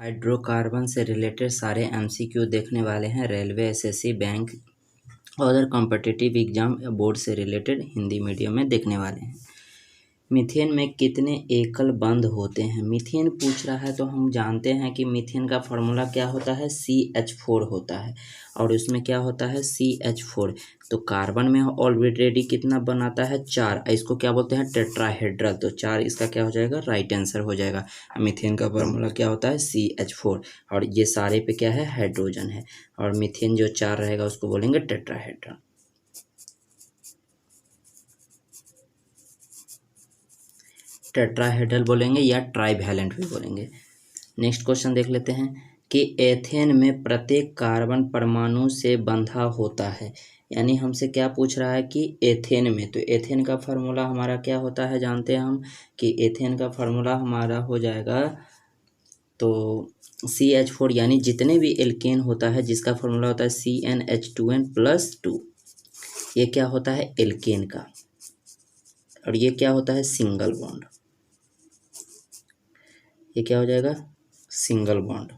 Hydrocarbon से related सारे MCQ देखने वाले हैं। रेलवे, एसएससी, बैंक और अदर कॉम्पिटिटिव एग्जाम या बोर्ड से रिलेटेड हिंदी मीडियम में देखने वाले हैं। मीथेन में कितने एकल बंध होते हैं? मीथेन पूछ रहा है तो हम जानते हैं कि मीथेन का फॉर्मूला क्या होता है, CH4 होता है और उसमें क्या होता है CH4। तो कार्बन में ऑलरेडी कितना बनाता है 4, इसको क्या बोलते हैं टेट्राहेड्रल, तो 4 इसका क्या हो जाएगा राइट आंसर हो जाएगा। मीथेन का फॉर्मूला क्या होता है CH4 और ये सारे पे क्या है हाइड्रोजन है और मीथेन जो 4 रहेगा उसको बोलेंगे टेट्राहेड्रल। टेट्राहेड्रल बोलेंगे या ट्राइवैलेंट भी बोलेंगे। नेक्स्ट क्वेश्चन देख लेते हैं कि एथेन में प्रत्येक कार्बन परमाणु से बंधा होता है। यानी हमसे क्या पूछ रहा है कि एथेन में, तो एथेन का फार्मूला हमारा क्या होता है जानते हैं हम कि एथेन का फार्मूला हमारा हो जाएगा तो CH4, यानी जितने भी एल्केन होता है जिसका फार्मूला होता है CnH2n+2, ये क्या होता है एल्केन का और ये क्या होता है सिंगल बॉन्ड, ये क्या हो जाएगा सिंगल बॉन्ड,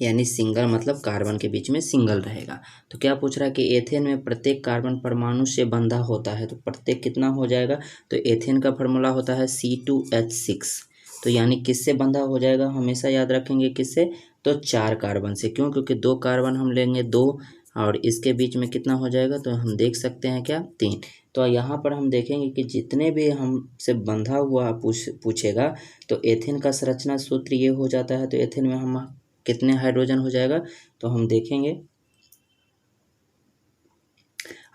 यानी सिंगल मतलब कार्बन के बीच में सिंगल रहेगा। तो क्या पूछ रहा है कि एथेन में प्रत्येक कार्बन परमाणु से बंधा होता है, तो प्रत्येक कितना हो जाएगा, तो एथेन का फॉर्मूला होता है C2H6, तो यानी किससे बंधा हो जाएगा हमेशा याद रखेंगे किससे, तो 4 कार्बन से। क्यों, क्योंकि 2 कार्बन हम लेंगे 2 और इसके बीच में कितना हो जाएगा, तो हम देख सकते हैं क्या 3। तो यहाँ पर हम देखेंगे कि जितने भी हमसे बंधा हुआ पूछेगा तो एथेन का संरचना सूत्र ये हो जाता है, तो एथेन में हम कितने हाइड्रोजन हो जाएगा तो हम देखेंगे।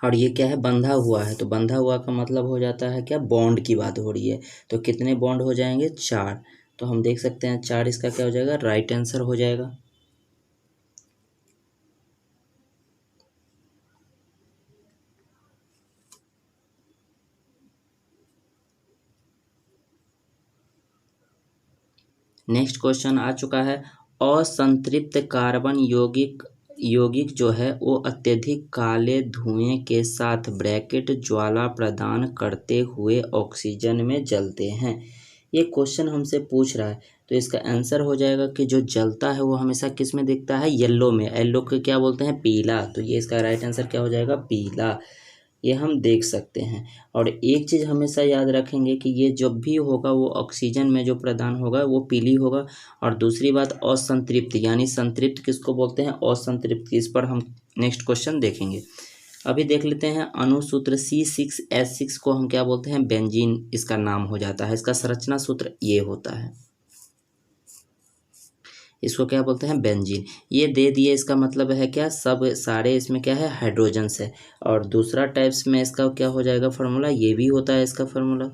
और ये क्या है बंधा हुआ है, तो बंधा हुआ का मतलब हो जाता है क्या बॉन्ड की बात हो रही है, तो कितने बॉन्ड हो जाएंगे 4, तो हम देख सकते हैं 4 इसका क्या हो जाएगा राइट आंसर हो जाएगा। नेक्स्ट क्वेश्चन आ चुका है, असंतृप्त कार्बन यौगिक जो है वो अत्यधिक काले धुएं के साथ ब्रैकेट ज्वाला प्रदान करते हुए ऑक्सीजन में जलते हैं। ये क्वेश्चन हमसे पूछ रहा है तो इसका आंसर हो जाएगा कि जो जलता है वो हमेशा किस में दिखता है येलो में, येलो को क्या बोलते हैं पीला, तो ये इसका राइट आंसर क्या हो जाएगा पीला, ये हम देख सकते हैं। और एक चीज़ हमेशा याद रखेंगे कि ये जब भी होगा वो ऑक्सीजन में जो प्रदान होगा वो पीली होगा। और दूसरी बात असंतृप्त, यानी संतृप्त किसको बोलते हैं असंतृप्त, इस पर हम नेक्स्ट क्वेश्चन देखेंगे। अभी देख लेते हैं अणुसूत्र C6H6 को हम क्या बोलते हैं बेंजीन, इसका नाम हो जाता है, इसका संरचना सूत्र ये होता है, इसको क्या बोलते हैं बेंजीन। ये दे दिए, इसका मतलब है क्या सब सारे इसमें क्या है हाइड्रोजन्स है। और दूसरा टाइप्स में इसका क्या हो जाएगा फार्मूला, ये भी होता है इसका फार्मूला।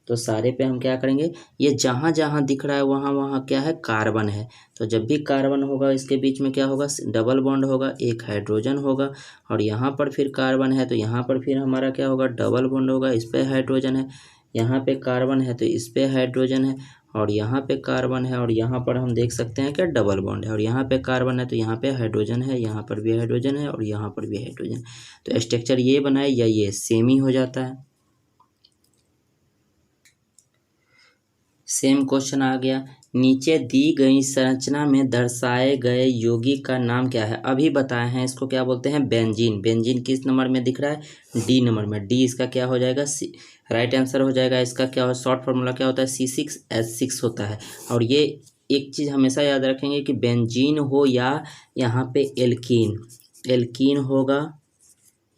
तो सारे पे हम क्या करेंगे, ये जहाँ जहाँ दिख रहा है वहाँ वहाँ क्या है कार्बन है, तो जब भी कार्बन होगा इसके बीच में क्या होगा डबल बॉन्ड होगा, एक हाइड्रोजन होगा। और यहाँ पर फिर कार्बन है तो यहाँ पर फिर हमारा क्या होगा डबल बॉन्ड होगा, इस पर हाइड्रोजन है, यहाँ पे कार्बन है तो इस पर हाइड्रोजन है, और यहाँ पे कार्बन है और यहाँ पर हम देख सकते हैं क्या डबल बॉन्ड है, और यहाँ पे कार्बन है तो यहाँ पे हाइड्रोजन है, यहाँ पर भी हाइड्रोजन है और यहाँ पर भी हाइड्रोजन। तो स्ट्रक्चर ये बनाए या ये सेम ही हो जाता है। सेम क्वेश्चन आ गया, नीचे दी गई संरचना में दर्शाए गए यौगिक का नाम क्या है। अभी बताए हैं इसको क्या बोलते हैं बेंजीन। बेंजीन किस नंबर में दिख रहा है D नंबर में, D इसका क्या हो जाएगा राइट आंसर हो जाएगा। इसका क्या हो शॉर्ट फार्मूला क्या होता है C6H6 होता है। और ये एक चीज़ हमेशा याद रखेंगे कि बेंजीन हो या यहाँ पे एल्कीन होगा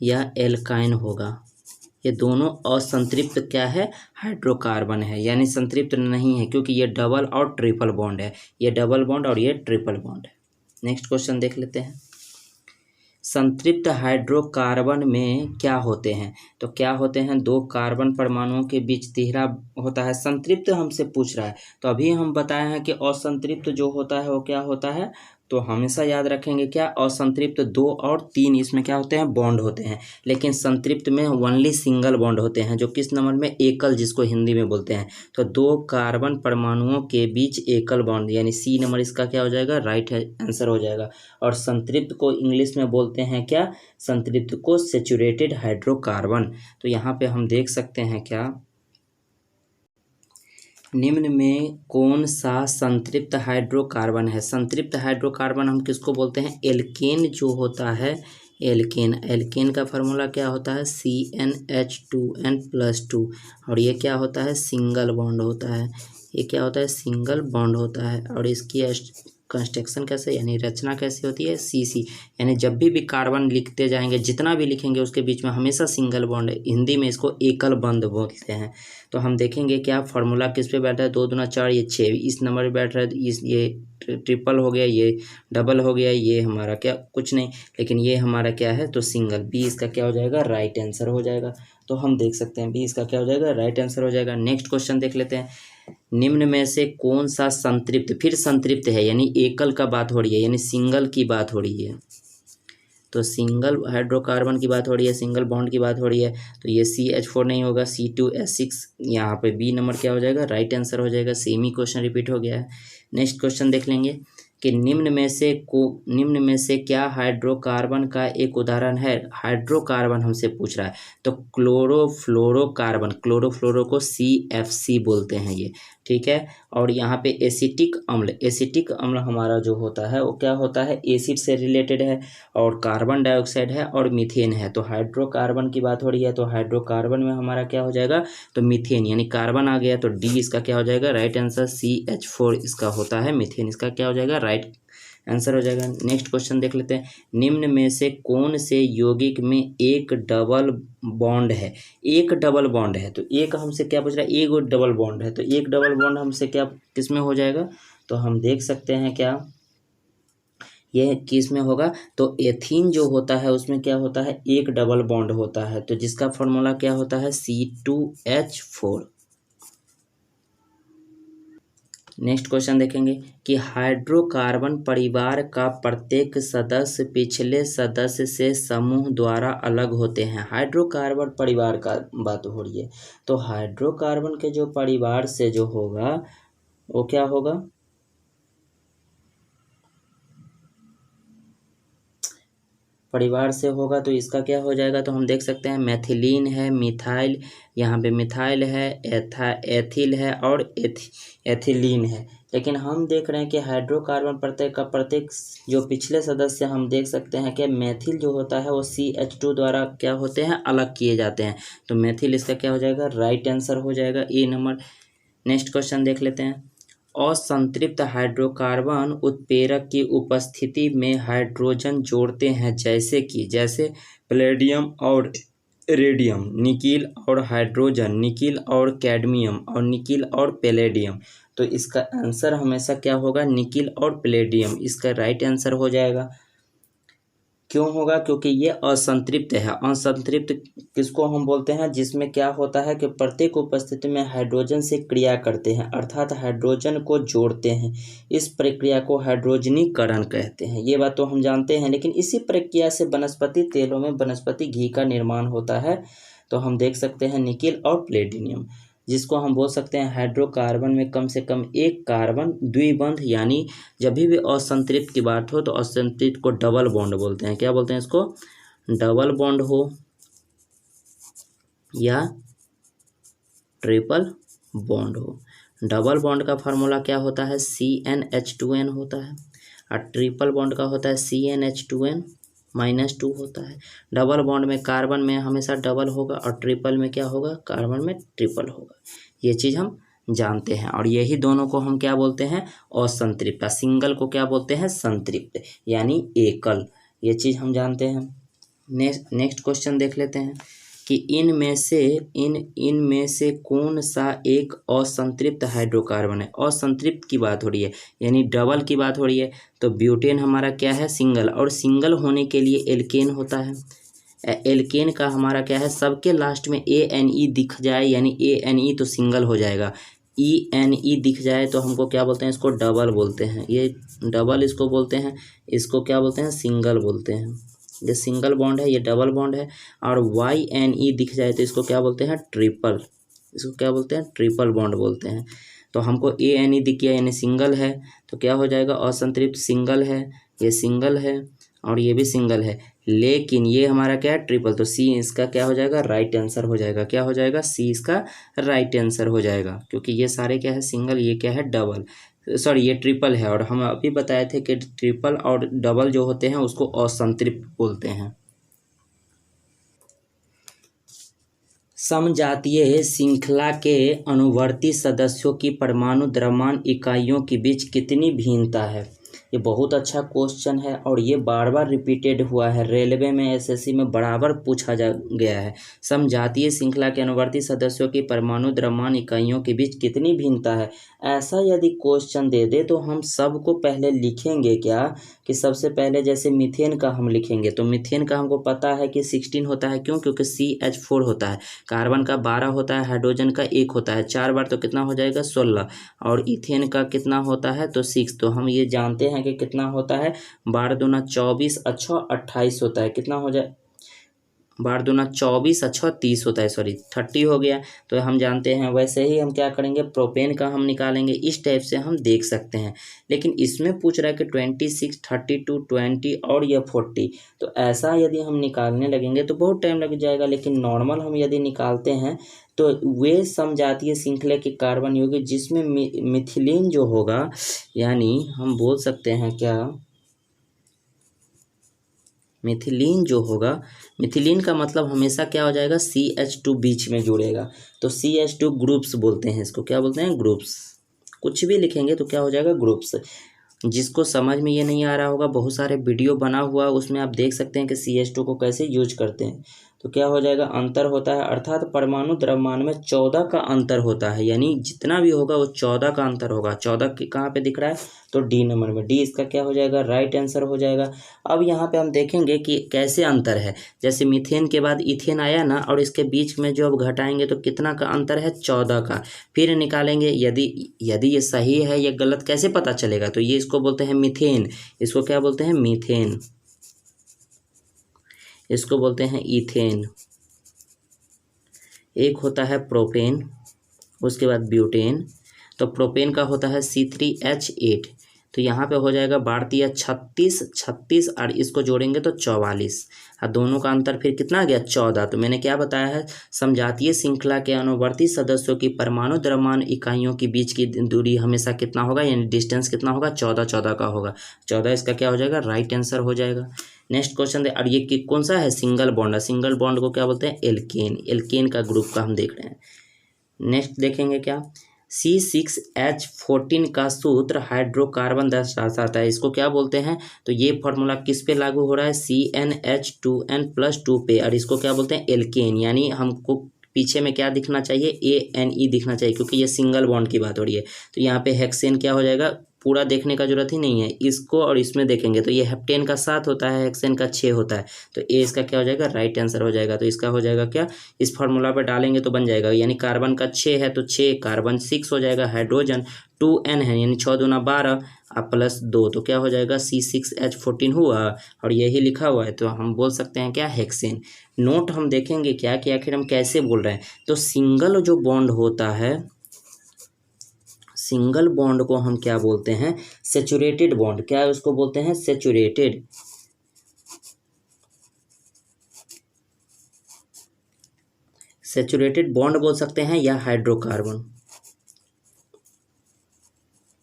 या एल्काइन होगा, ये दोनों असंतृप्त क्या है हाइड्रोकार्बन है, यानी संतृप्त नहीं है, क्योंकि ये डबल और ट्रिपल बॉन्ड है, ये डबल बॉन्ड और ये ट्रिपल बॉन्ड है। नेक्स्ट क्वेश्चन देख लेते हैं, संतृप्त हाइड्रोकार्बन में क्या होते हैं, तो क्या होते हैं 2 कार्बन परमाणुओं के बीच तिहरा होता है। संतृप्त हमसे पूछ रहा है तो अभी हम बताए हैं कि असंतृप्त जो होता है वो क्या होता है, तो हमेशा याद रखेंगे क्या असंतृप्त 2 और 3 इसमें क्या होते हैं बॉन्ड होते हैं, लेकिन संतृप्त में ओनली सिंगल बॉन्ड होते हैं, जो किस नंबर में एकल, जिसको हिंदी में बोलते हैं। तो 2 कार्बन परमाणुओं के बीच एकल बॉन्ड, यानी C नंबर इसका क्या हो जाएगा राइट आंसर हो जाएगा। और संतृप्त को इंग्लिश में बोलते हैं क्या, संतृप्त को सैचुरेटेड हाइड्रोकार्बन। तो यहाँ पे हम देख सकते हैं क्या निम्न में कौन सा संतृप्त हाइड्रोकार्बन है? संतृप्त हाइड्रोकार्बन हम किसको बोलते हैं? एल्केन जो होता है, एल्केन। एल्केन का फार्मूला क्या होता है? CnH2n+2। और ये क्या होता है? सिंगल बॉन्ड होता है। ये क्या होता है? सिंगल बॉन्ड होता है। और इसकी कंस्ट्रक्शन कैसे, यानी रचना कैसे होती है? CC। यानी जब भी कार्बन लिखते जाएंगे, जितना भी लिखेंगे उसके बीच में हमेशा सिंगल बॉन्ड है। हिंदी में इसको एकल बंध बोलते हैं। तो हम देखेंगे क्या फार्मूला किस पे बैठा है? 2 दूना 4, ये 6 इस नंबर पे बैठ रहा है। इस ये ट्रिपल हो गया, ये डबल हो गया, ये हमारा क्या कुछ नहीं, लेकिन ये हमारा क्या है? तो सिंगल। बी इसका क्या हो जाएगा? राइट आंसर हो जाएगा। तो हम देख सकते हैं बी इसका क्या हो जाएगा? राइट आंसर हो जाएगा। नेक्स्ट क्वेश्चन देख लेते हैं। निम्न में से कौन सा संतृप्त, फिर संतृप्त है यानी एकल का बात हो रही है, यानी सिंगल की बात हो रही है। तो सिंगल हाइड्रोकार्बन की बात हो रही है, सिंगल बॉन्ड की बात हो रही है। तो ये CH4 नहीं होगा, C2H6। यहाँ पे बी नंबर क्या हो जाएगा? राइट आंसर हो जाएगा। सेम ही क्वेश्चन रिपीट हो गया है। नेक्स्ट क्वेश्चन देख लेंगे कि निम्न में से क्या हाइड्रोकार्बन का एक उदाहरण है? हाइड्रोकार्बन हमसे पूछ रहा है, तो क्लोरोफ्लोरोकार्बन, क्लोरोफ्लोरो को CFC बोलते हैं ये, ठीक है। और यहाँ पे एसिटिक अम्ल हमारा जो होता है वो क्या होता है? एसिड से रिलेटेड है। और कार्बन डाइऑक्साइड है और मीथेन है। तो हाइड्रोकार्बन की बात हो रही है, तो हाइड्रोकार्बन में हमारा क्या हो जाएगा? तो मीथेन, यानी कार्बन आ गया, तो डी इसका क्या हो जाएगा? Right answer. CH4 इसका होता है मीथेन, इसका क्या हो जाएगा? राइट आंसर हो जाएगा। नेक्स्ट क्वेश्चन देख लेते हैं। निम्न में से कौन से यौगिक में एक डबल बॉन्ड है? एक डबल बॉन्ड है, तो एक हमसे क्या पूछ रहा है? एक डबल बॉन्ड है, तो एक डबल बॉन्ड हमसे क्या किस में हो जाएगा? तो हम देख सकते हैं क्या ये किस में होगा? तो एथीन जो होता है उसमें क्या होता है? एक डबल बॉन्ड होता है, तो जिसका फॉर्मूला क्या होता है? C2H4। नेक्स्ट क्वेश्चन देखेंगे कि हाइड्रोकार्बन परिवार का प्रत्येक सदस्य पिछले सदस्य से समूह द्वारा अलग होते हैं। हाइड्रोकार्बन परिवार का बात हो रही है, तो हाइड्रोकार्बन के जो परिवार से जो होगा वो क्या होगा? परिवार से होगा, तो इसका क्या हो जाएगा? तो हम देख सकते हैं मैथिलीन है, मिथाइल, यहाँ पे मिथाइल है, एथिल है और एथिलीन है। लेकिन हम देख रहे हैं कि हाइड्रोकार्बन प्रत्येक जो पिछले सदस्य हम देख सकते हैं कि मैथिल जो होता है वो CH2 द्वारा क्या होते हैं? अलग किए जाते हैं। तो मैथिल इसका क्या हो जाएगा? राइट आंसर हो जाएगा, ए नंबर। नेक्स्ट क्वेश्चन देख लेते हैं। असंतृप्त हाइड्रोकार्बन उत्प्रेरक की उपस्थिति में हाइड्रोजन जोड़ते हैं, जैसे प्लेडियम और रेडियम, निकिल और हाइड्रोजन, निकिल और कैडमियम, और निकिल और पैलेडियम। तो इसका आंसर हमेशा क्या होगा? निकिल और पैलेडियम, इसका राइट आंसर हो जाएगा। क्यों होगा? क्योंकि ये असंतृप्त है। असंतृप्त किसको हम बोलते हैं? जिसमें क्या होता है कि प्रत्येक उपस्थिति में हाइड्रोजन से क्रिया करते हैं, अर्थात हाइड्रोजन को जोड़ते हैं। इस प्रक्रिया को हाइड्रोजनीकरण कहते हैं। ये बात तो हम जानते हैं, लेकिन इसी प्रक्रिया से वनस्पति तेलों में वनस्पति घी का निर्माण होता है। तो हम देख सकते हैं निकिल और प्लेटिनियम, जिसको हम बोल सकते हैं हाइड्रोकार्बन में कम से कम एक कार्बन द्विबंध, यानी जब भी असंतृप्त की बात हो तो असंतृप्त को डबल बॉन्ड बोलते हैं। क्या बोलते हैं इसको? डबल बॉन्ड हो या ट्रिपल बॉन्ड हो। डबल बॉन्ड का फार्मूला क्या होता है? CnH2n होता है, और ट्रिपल बॉन्ड का होता है CnH2n-2 होता है। डबल बॉन्ड में कार्बन में हमेशा डबल होगा और ट्रिपल में क्या होगा? कार्बन में ट्रिपल होगा। ये चीज़ हम जानते हैं, और यही दोनों को हम क्या बोलते हैं? असंतृप्त। सिंगल को क्या बोलते हैं? संतृप्त, यानी एकल। ये चीज़ हम जानते हैं। नेक्स्ट क्वेश्चन देख लेते हैं कि इनमें से कौन सा एक असंतृप्त हाइड्रोकार्बन है? असंतृप्त की बात हो रही है, यानी डबल की बात हो रही है। तो ब्यूटेन हमारा क्या है? सिंगल, और सिंगल होने के लिए एल्केन होता है। एल्केन का हमारा क्या है? सबके लास्ट में ANE दिख जाए, यानी ANE तो सिंगल हो जाएगा। ENE दिख जाए तो हमको क्या बोलते हैं? इसको डबल बोलते हैं। ये डबल इसको बोलते हैं, इसको क्या बोलते हैं? सिंगल बोलते हैं। ये सिंगल बॉन्ड है, ये डबल बॉन्ड है। और YNE दिख जाए तो इसको क्या बोलते हैं? ट्रिपल। इसको क्या बोलते हैं? ट्रिपल बॉन्ड बोलते हैं। तो हमको ANE दिख गया, यानी सिंगल है, तो क्या हो जाएगा? असंतृप्त सिंगल है, ये सिंगल है और ये भी सिंगल है। लेकिन ये हमारा क्या है, ट्रिपल, तो सी इसका क्या हो जाएगा, राइट आंसर हो जाएगा। क्या हो जाएगा, सी इसका राइट आंसर हो जाएगा, क्योंकि ये सारे क्या है, सिंगल, ये क्या है, डबल, सॉरी ये ट्रिपल है। और हम अभी बताए थे कि ट्रिपल और डबल जो होते हैं उसको असंतृप्त बोलते हैं। समजातीय श्रृंखला के अनुवर्ती सदस्यों की परमाणु द्रव्यमान इकाइयों के बीच कितनी भिन्नता है। ये बहुत अच्छा क्वेश्चन है और ये बार बार रिपीटेड हुआ है, रेलवे में, एसएससी में बराबर पूछा जा गया है। समजातीय श्रृंखला के अनुवर्ती सदस्यों की परमाणु द्रव्यमान इकाइयों के बीच कितनी भिन्नता है। ऐसा यदि क्वेश्चन दे दे तो हम सबको पहले लिखेंगे क्या, कि सबसे पहले जैसे मीथेन का हम लिखेंगे, तो मीथेन का हमको पता है कि 16 होता है, क्यों, क्योंकि CH4 होता है। कार्बन का 12 होता है, हाइड्रोजन का 1 होता है, 4 बार तो कितना हो जाएगा, 16। और इथेन का कितना होता है, तो 6। तो हम ये जानते हैं कि कितना होता है, 12 दूना 24, अच्छा 28 होता है, कितना हो जाए, 12 दूना 24, अच्छा 30 होता है, सॉरी 30 हो गया। तो हम जानते हैं, वैसे ही हम क्या करेंगे, प्रोपेन का हम निकालेंगे, इस टाइप से हम देख सकते हैं। लेकिन इसमें पूछ रहा है कि 26, 32, 20 और यह 40, तो ऐसा यदि हम निकालने लगेंगे तो बहुत टाइम लग जाएगा। लेकिन नॉर्मल हम यदि निकालते हैं तो वे समजातीय श्रृंखला के कार्बन यौगिक जिसमें मिथिलीन जो होगा, यानी हम बोल सकते हैं क्या, मिथिलीन जो होगा, मिथिलीन का मतलब हमेशा क्या हो जाएगा, CH2 बीच में जुड़ेगा, तो CH2 ग्रुप्स बोलते हैं इसको, क्या बोलते हैं, ग्रुप्स। कुछ भी लिखेंगे तो क्या हो जाएगा, ग्रुप्स। जिसको समझ में ये नहीं आ रहा होगा, बहुत सारे वीडियो बना हुआ, उसमें आप देख सकते हैं कि CH2 को कैसे यूज करते हैं। तो क्या हो जाएगा, अंतर होता है, अर्थात परमाणु द्रव्यमान में 14 का अंतर होता है, यानी जितना भी होगा वो 14 का अंतर होगा। 14 कहाँ पे दिख रहा है, तो डी नंबर में, डी इसका क्या हो जाएगा, राइट आंसर हो जाएगा। अब यहाँ पे हम देखेंगे कि कैसे अंतर है। जैसे मीथेन के बाद इथेन आया ना, और इसके बीच में जो अब घटाएंगे तो कितना का अंतर है, 14 का। फिर निकालेंगे, यदि ये सही है या गलत कैसे पता चलेगा, तो ये इसको बोलते हैं मीथेन, इसको क्या बोलते हैं, मीथेन, इसको बोलते हैं इथेन। एक होता है प्रोपेन, उसके बाद ब्यूटेन। तो प्रोपेन का होता है C3H8, तो यहाँ पे हो जाएगा भारतीय 36, 36 और इसको जोड़ेंगे तो 44, और दोनों का अंतर फिर कितना आ गया, 14। तो मैंने क्या बताया है, समजातीय श्रृंखला के अनुवर्ती सदस्यों की परमाणु द्रव्यमान इकाइयों के बीच की दूरी हमेशा कितना होगा, यानी डिस्टेंस कितना होगा, 14, 14 का होगा। 14 इसका क्या हो जाएगा, राइट आंसर हो जाएगा। नेक्स्ट क्वेश्चन दे, और ये कौन सा है, सिंगल बॉन्ड है, सिंगल बॉन्ड को क्या बोलते हैं, एल्केन, एल्केन का ग्रुप का हम देख रहे हैं। नेक्स्ट देखेंगे क्या, C6H14 का सूत्र हाइड्रोकार्बन दर्शाता है, इसको क्या बोलते हैं, तो ये फॉर्मूला किस पे लागू हो रहा है, CnH2n+2 पे, और इसको क्या बोलते हैं, एल्केन। यानी हमको पीछे में क्या दिखना चाहिए, ANE दिखना चाहिए, क्योंकि ये सिंगल बॉन्ड की बात हो रही है। तो यहाँ पे हेक्सेन क्या हो जाएगा, पूरा देखने का जरूरत ही नहीं है, इसको और इसमें देखेंगे तो ये हेप्टेन का 7 होता है, हेक्सेन का 6 होता है, तो ए इसका क्या हो जाएगा, राइट आंसर हो जाएगा। तो इसका हो जाएगा क्या, इस फार्मूला पर डालेंगे तो बन जाएगा, यानी कार्बन का 6 है तो 6, कार्बन 6 हो जाएगा, हाइड्रोजन 2n है, यानी 6 दूना 12 और +2, तो क्या हो जाएगा, C6H14 हुआ, और यही लिखा हुआ है, तो हम बोल सकते हैं क्या, हेक्सेन। नोट हम देखेंगे क्या कि आखिर हम कैसे बोल रहे हैं। तो सिंगल जो बॉन्ड होता है, सिंगल बॉन्ड को हम क्या बोलते हैं, सेचुरेटेड बॉन्ड, क्या उसको बोलते हैं, सेचुरेटेड। सेचुरेटेड बॉन्ड बोल सकते हैं, या हाइड्रोकार्बन,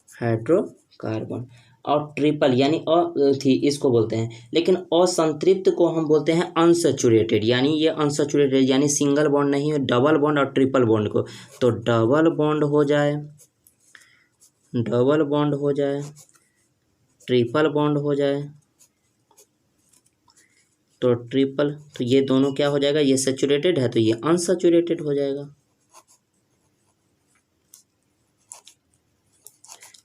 हाइड्रोकार्बन। और ट्रिपल यानी थी इसको बोलते हैं, लेकिन असंतृप्त को हम बोलते हैं अनसेचुरेटेड, यानी ये अनसेचुरेटेड, यानी सिंगल बॉन्ड नहीं है, डबल बॉन्ड और ट्रिपल बॉन्ड को। तो डबल बॉन्ड हो जाए, डबल बॉन्ड हो जाए, ट्रिपल बॉन्ड हो जाए, तो ट्रिपल, तो ये दोनों क्या हो जाएगा, ये सेचुरेटेड है तो ये अनसेचुरेटेड हो जाएगा,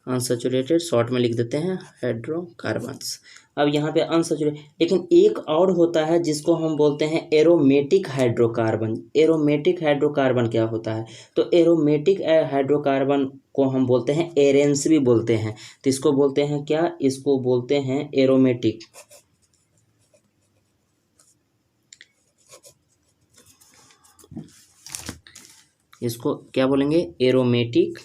अनसेचुरेटेड शॉर्ट में लिख देते हैं हाइड्रोकार्बन्स। अब यहाँ पे अनसेचुरेटेड, लेकिन एक और होता है जिसको हम बोलते हैं एरोमेटिक हाइड्रोकार्बन। एरोमेटिक हाइड्रोकार्बन क्या होता है, तो एरोमेटिक हाइड्रोकार्बन को हम बोलते हैं एरेंस भी बोलते हैं, तो इसको बोलते हैं क्या, इसको बोलते हैं एरोमेटिक, इसको क्या बोलेंगे, एरोमेटिक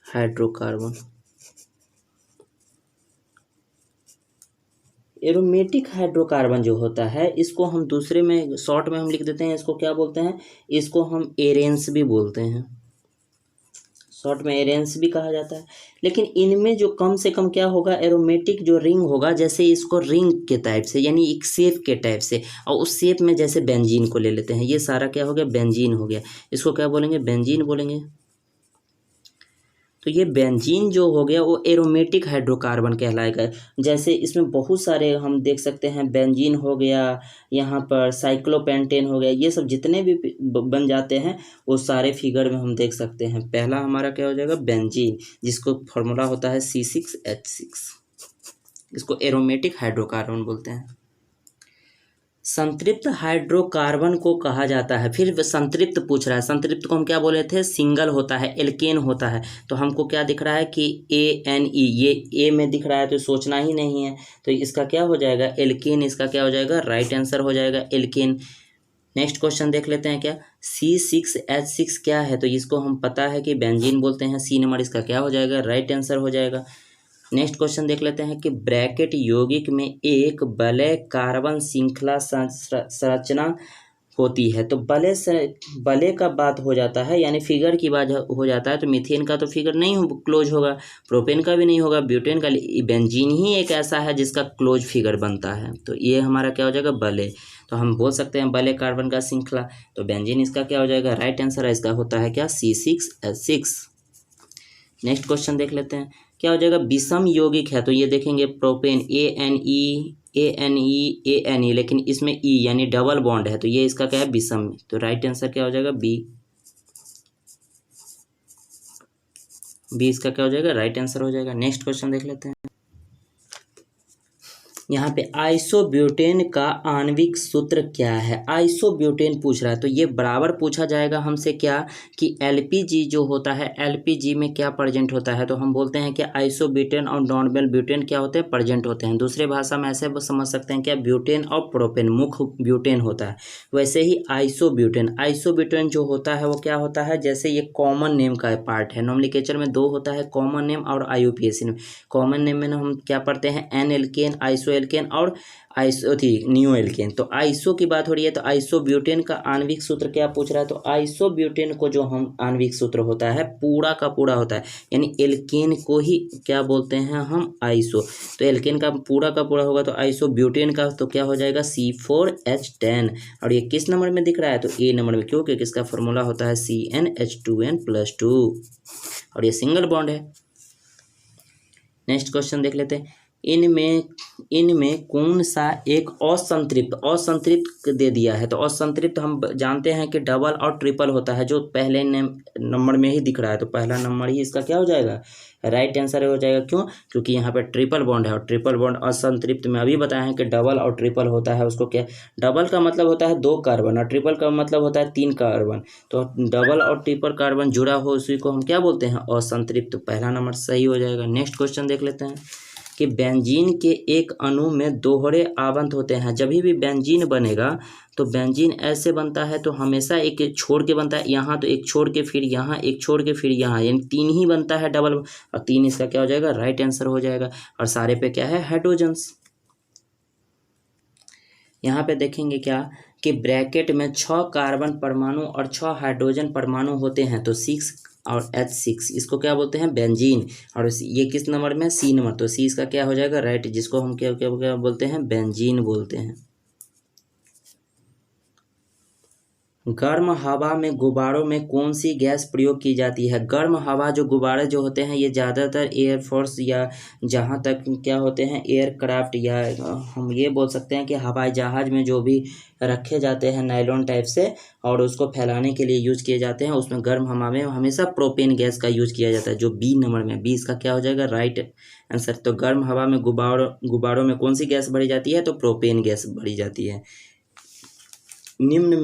हाइड्रोकार्बन, एरोमेटिक हाइड्रोकार्बन जो होता है इसको हम दूसरे में शॉर्ट में हम लिख देते हैं, इसको क्या बोलते हैं, इसको हम एरेंस भी बोलते हैं, शॉर्ट में एरेंस भी कहा जाता है। लेकिन इनमें जो कम से कम क्या होगा, एरोमेटिक जो रिंग होगा, जैसे इसको रिंग के टाइप से यानी एक शेप के टाइप से, और उस शेप में जैसे बेंजीन को ले लेते हैं, ये सारा क्या हो गया, बेंजीन हो गया, इसको क्या बोलेंगे, बेंजीन बोलेंगे। तो ये बेंजीन जो हो गया वो एरोमेटिक हाइड्रोकार्बन कहलाएगा। जैसे इसमें बहुत सारे हम देख सकते हैं, बेंजीन हो गया, यहाँ पर साइक्लोपेंटेन हो गया, ये सब जितने भी बन जाते हैं वो सारे फिगर में हम देख सकते हैं। पहला हमारा क्या हो जाएगा, बेंजीन, जिसको फॉर्मूला होता है C6H6, इसको एरोमेटिक हाइड्रोकार्बन बोलते हैं। संतृप्त हाइड्रोकार्बन को कहा जाता है, फिर संतृप्त पूछ रहा है, संतृप्त को हम क्या बोले थे, सिंगल होता है, एल्केन होता है। तो हमको क्या दिख रहा है कि ANE, ये ए में दिख रहा है तो सोचना ही नहीं है, तो इसका क्या हो जाएगा, एल्केन, इसका क्या हो जाएगा, राइट आंसर हो जाएगा एल्केन। नेक्स्ट क्वेश्चन देख लेते हैं क्या, C6H6 क्या है, तो इसको हम पता है कि बेंजीन बोलते हैं, C नंबर इसका क्या हो जाएगा, राइट आंसर हो जाएगा। नेक्स्ट क्वेश्चन देख लेते हैं कि ब्रैकेट यौगिक में एक वलय कार्बन श्रृंखला संरचना होती है। तो वलय का बात हो जाता है, यानी फिगर की बात हो जाता है, तो मीथेन का तो फिगर नहीं क्लोज होगा, प्रोपेन का भी नहीं होगा, ब्यूटेन का, बेंजीन ही एक ऐसा है जिसका क्लोज फिगर बनता है। तो ये हमारा क्या हो जाएगा, वलय। तो हम बोल सकते हैं वलय कार्बन का श्रृंखला, तो बेंजीन इसका क्या हो जाएगा, राइट आंसर है, इसका होता है क्या, C6H6। नेक्स्ट क्वेश्चन देख लेते हैं, क्या हो जाएगा, विषम यौगिक है, तो ये देखेंगे प्रोपेन ANE, लेकिन इसमें E यानी डबल बॉन्ड है, तो ये इसका क्या है, विषम, तो राइट आंसर क्या हो जाएगा, बी इसका क्या हो जाएगा, राइट आंसर हो जाएगा। नेक्स्ट क्वेश्चन देख लेते हैं, यहाँ पे आइसोब्यूटेन का आणविक सूत्र क्या है, आइसोब्यूटेन पूछ रहा है, तो ये बराबर पूछा जाएगा हमसे क्या, कि LPG जो होता है, LPG में क्या प्रेजेंट होता है, तो हम बोलते हैं कि आइसोब्यूटेन और नॉर्मल ब्यूटेन क्या होते हैं, प्रेजेंट होते हैं। दूसरे भाषा में ऐसे समझ सकते हैं क्या, ब्यूटेन और प्रोपेन मुख्य ब्यूटेन होता है, वैसे ही आइसोब्यूटेन जो होता है वो क्या होता है, जैसे ये कॉमन नेम का पार्ट है, नोमेनक्लेचर में दो होता है, कॉमन नेम और IUPAC नेम। कॉमन नेम में हम क्या पढ़ते हैं, N एल्केन, आइसो एल्केन और आइसो थी न्यू एल्केन। तो आइसो की बात हो रही है, तो आइसोब्यूटेन का आणविक सूत्र क्या पूछ रहा है, तो आइसोब्यूटेन को जो हम आणविक सूत्र होता है पूरा का पूरा होता है, यानी एल्केन को ही क्या बोलते हैं हम, आइसो। तो एल्केन का पूरा होगा, तो आइसोब्यूटेन का तो क्या हो जाएगा, C4H10। और ये किस नंबर में दिख रहा है, तो A नंबर में, क्योंकि किसका फॉर्मूला होता है CnH2n+2, और ये सिंगल बॉन्ड है। नेक्स्ट क्वेश्चन देख लेते हैं, इनमें कौन सा एक असंतृप्त दे दिया है, तो असंतृप्त हम जानते हैं कि डबल और ट्रिपल होता है, जो पहले नंबर में ही दिख रहा है, तो पहला नंबर ही इसका क्या हो जाएगा, राइट आंसर हो जाएगा। क्यों, क्योंकि यहाँ पे ट्रिपल बॉन्ड है, और ट्रिपल बॉन्ड असंतृप्त में अभी बताया है कि डबल और ट्रिपल होता है, उसको क्या, डबल का मतलब होता है 2 कार्बन और ट्रिपल का मतलब होता है 3 कार्बन, तो डबल और ट्रिपल कार्बन जुड़ा हो उसी को हम क्या बोलते हैं, असंतृप्त। तो पहला नंबर सही हो जाएगा। नेक्स्ट क्वेश्चन देख लेते हैं कि बेंजीन के एक अणु में दोहरे आवंत होते हैं। जब भी बेंजीन बनेगा तो बेंजीन ऐसे बनता है, तो हमेशा एक छोड़ के बनता है, यहाँ तो एक छोड़ के फिर यहाँ, एक छोड़ के फिर यहाँ, यानी 3 ही बनता है डबल, और 3 इसका क्या हो जाएगा, राइट आंसर हो जाएगा। और सारे पे क्या है, हाइड्रोजन्स। यहाँ पे देखेंगे क्या कि ब्रैकेट में 6 कार्बन परमाणु और 6 हाइड्रोजन परमाणु होते हैं, तो 6 और H6, इसको क्या बोलते हैं, बेंजीन। और ये किस नंबर में, C नंबर, तो C इसका क्या हो जाएगा, राइट, जिसको हम क्या क्या क्या बोलते हैं, बेंजीन बोलते हैं। गर्म हवा में गुब्बारों में कौन सी गैस प्रयोग की जाती है, गर्म हवा जो गुब्बारे जो होते हैं ये ज़्यादातर एयरफोर्स या जहाँ तक क्या होते हैं, एयरक्राफ्ट, या हम ये बोल सकते हैं कि हवाई जहाज़ में जो भी रखे जाते हैं नायलॉन टाइप से, और उसको फैलाने के लिए यूज किए जाते हैं, उसमें गर्म हवा में हमेशा प्रोपेन गैस का यूज किया जाता है, जो B नंबर में, B इसका क्या हो जाएगा, राइट आंसर। तो गर्म हवा में गुब्बारों में कौन सी गैस भरी जाती है, तो प्रोपेन गैस भरी जाती है। निम्न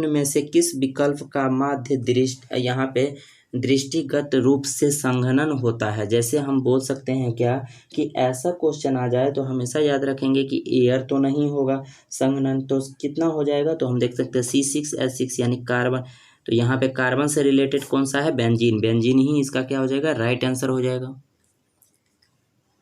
में से किस विकल्प का माध्य दृष्टि, यहाँ पे दृष्टिगत रूप से संघनन होता है। जैसे हम बोल सकते हैं क्या कि ऐसा क्वेश्चन आ जाए तो हमेशा याद रखेंगे कि एयर तो नहीं होगा, संघनन तो कितना हो जाएगा, तो हम देख सकते हैं C6H6 यानी कार्बन। तो यहाँ पे कार्बन से रिलेटेड कौन सा है, बेंजीन, बेंजीन ही इसका क्या हो जाएगा, राइट आंसर हो जाएगा।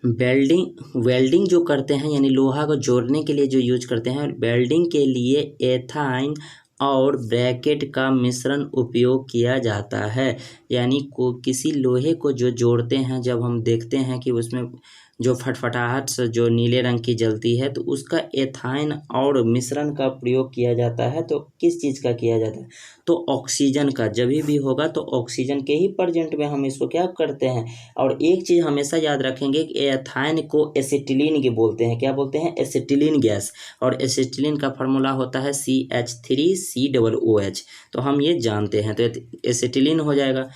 वेल्डिंग जो करते हैं यानी लोहा को जोड़ने के लिए जो यूज करते हैं, वेल्डिंग के लिए एथाइन और ब्रैकेट का मिश्रण उपयोग किया जाता है। यानी को किसी लोहे को जो जोड़ते हैं, जब हम देखते हैं कि उसमें जो फटफटाहट से जो नीले रंग की जलती है, तो उसका एथाइन और मिश्रण का प्रयोग किया जाता है। तो किस चीज़ का किया जाता है? तो ऑक्सीजन का। जब भी होगा तो ऑक्सीजन के ही प्रेजेंट में हम इसको क्या करते हैं। और एक चीज़ हमेशा याद रखेंगे कि एथाइन को एसिटिलीन के बोलते हैं। क्या बोलते हैं? Acetylene gas. और एसिटिलीन का फार्मूला होता है CH3COOH। तो हम ये जानते हैं, तो एसिटिलीन हो जाएगा।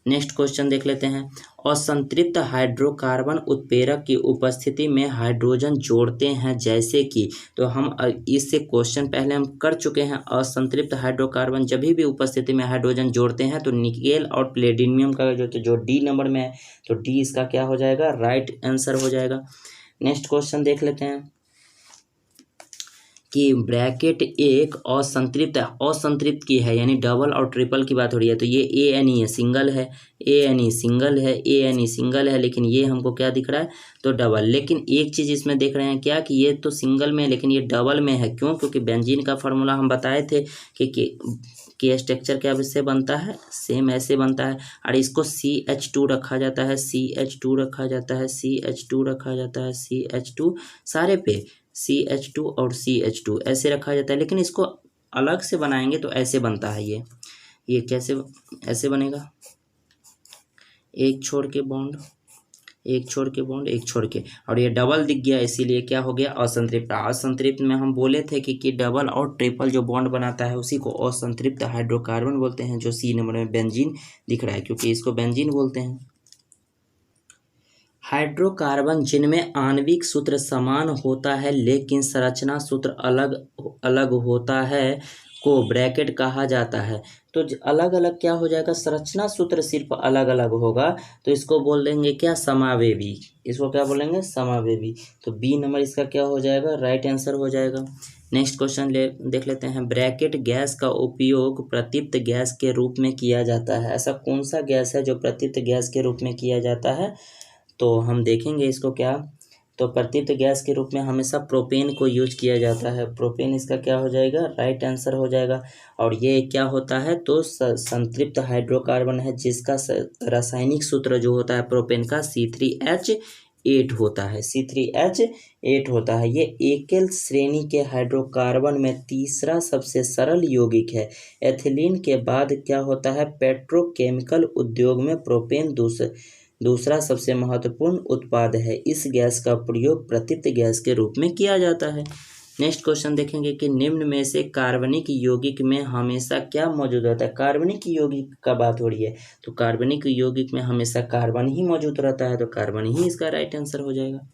नेक्स्ट क्वेश्चन देख लेते हैं। असंतृप्त हाइड्रोकार्बन उत्प्रेरक की उपस्थिति में हाइड्रोजन जोड़ते हैं, जैसे कि, तो हम इससे क्वेश्चन पहले हम कर चुके हैं। असंतृप्त हाइड्रोकार्बन जब भी उपस्थिति में हाइड्रोजन जोड़ते हैं तो निकेल और प्लेटिनम का जो डी नंबर में है, तो डी इसका क्या हो जाएगा? राइट आंसर हो जाएगा। नेक्स्ट क्वेश्चन देख लेते हैं कि ब्रैकेट एक असंतृप्त की है, यानी डबल और ट्रिपल की बात हो रही है। तो ये ANE है, सिंगल है, ANE सिंगल है, ANE सिंगल है, लेकिन ये हमको क्या दिख रहा है? तो डबल। लेकिन एक चीज़ इसमें देख रहे हैं क्या, कि ये तो सिंगल में है लेकिन ये डबल में है। क्यों? क्योंकि बेंजीन का फार्मूला हम बताए थे कि स्ट्रक्चर क्या इससे बनता है? सेम ऐसे बनता है। और इसको CH2 रखा जाता है, CH2 रखा जाता है, CH2 रखा जाता है, CH2 सारे पे CH2 और CH2 ऐसे रखा जाता है। लेकिन इसको अलग से बनाएंगे तो ऐसे बनता है। ये कैसे ऐसे बनेगा? एक छोड़ के बॉन्ड, एक छोड़ के बॉन्ड, एक छोड़ के, और ये डबल दिख गया, इसीलिए क्या हो गया? असंतृप्त। असंतृप्त में हम बोले थे कि डबल और ट्रिपल जो बॉन्ड बनाता है उसी को असंतृप्त हाइड्रोकार्बन बोलते हैं, जो C नंबर में बेंजीन दिख रहा है, क्योंकि इसको बेंजीन बोलते हैं। हाइड्रोकार्बन जिनमें आणविक सूत्र समान होता है लेकिन संरचना सूत्र अलग अलग होता है को ब्रैकेट कहा जाता है। तो अलग अलग क्या हो जाएगा? संरचना सूत्र सिर्फ अलग अलग होगा, तो इसको बोल देंगे क्या? समावेवी। इसको क्या बोलेंगे? समावेवी। तो बी नंबर इसका क्या हो जाएगा? राइट आंसर हो जाएगा। नेक्स्ट क्वेश्चन देख लेते हैं। ब्रैकेट गैस का उपयोग प्रदीप्त गैस के रूप में किया जाता है। ऐसा कौन सा गैस है जो प्रदीप्त गैस के रूप में किया जाता है? तो हम देखेंगे इसको क्या। तो प्रदीप्त गैस के रूप में हमेशा प्रोपेन को यूज किया जाता है। प्रोपेन इसका क्या हो जाएगा? राइट आंसर हो जाएगा। और ये क्या होता है? तो संतृप्त हाइड्रोकार्बन है, जिसका रासायनिक सूत्र जो होता है प्रोपेन का C3H8 होता है, C3H8 होता है। ये एकल श्रेणी के हाइड्रोकार्बन में तीसरा सबसे सरल यौगिक है। एथिलीन के बाद क्या होता है? पेट्रोकेमिकल उद्योग में प्रोपेन दूसरा सबसे महत्वपूर्ण उत्पाद है। इस गैस का प्रयोग प्रदीप्त गैस के रूप में किया जाता है। नेक्स्ट क्वेश्चन देखेंगे कि निम्न में से कार्बनिक यौगिक में हमेशा क्या मौजूद रहता है? कार्बनिक यौगिक का बात हो रही है, तो कार्बनिक यौगिक में हमेशा कार्बन ही मौजूद रहता है, तो कार्बन ही इसका राइट आंसर हो जाएगा।